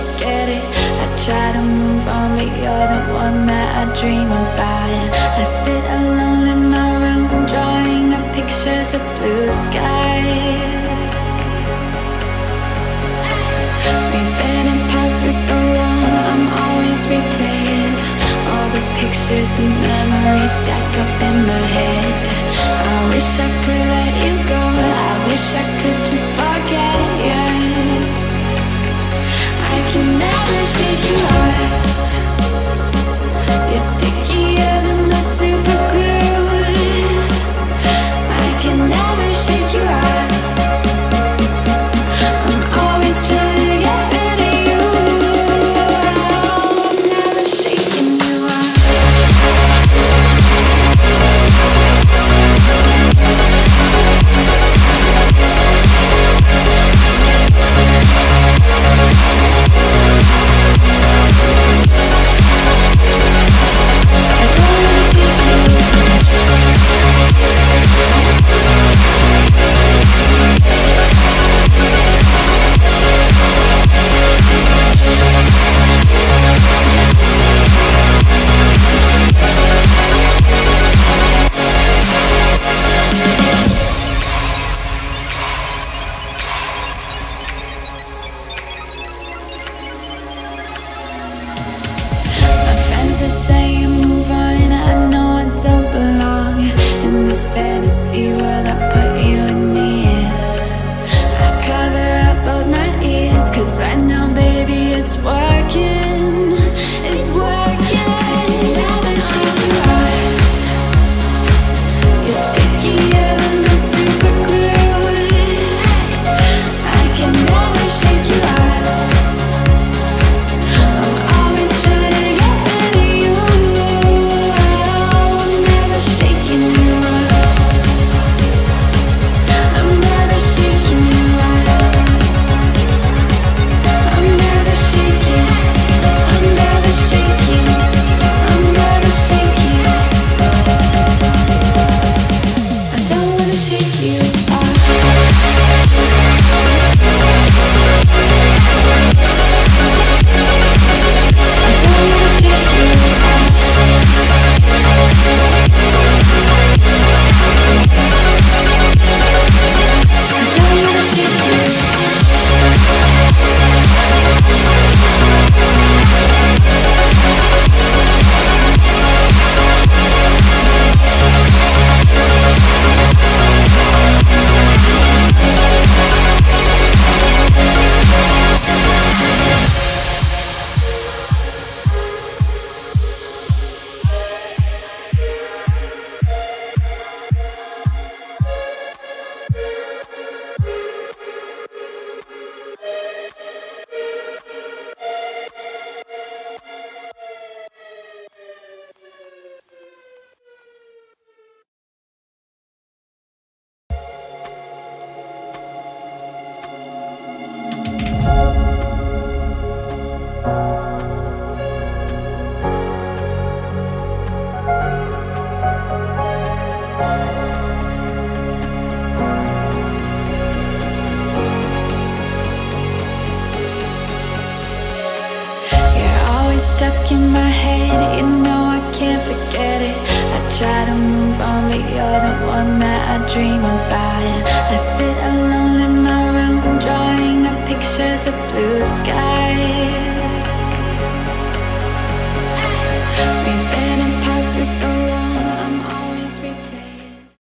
forget it. I try to move on, but you're the one that I dream about. I sit alone in my room, drawing up pictures of blue skies. We've been apart for so long, I'm always replaying all the pictures and memories stacked up in my head. I wish I could let you go, I wish I could just forget you. I can never shake you off. You're stickier than my super glue. I can never shake you off. I'm always trying to get rid of you. I'm never shaking you off. Stuck in my head, you know I can't forget it. I try to move on, but you're the one that I dream about. I sit alone in my room, drawing up pictures of blue skies.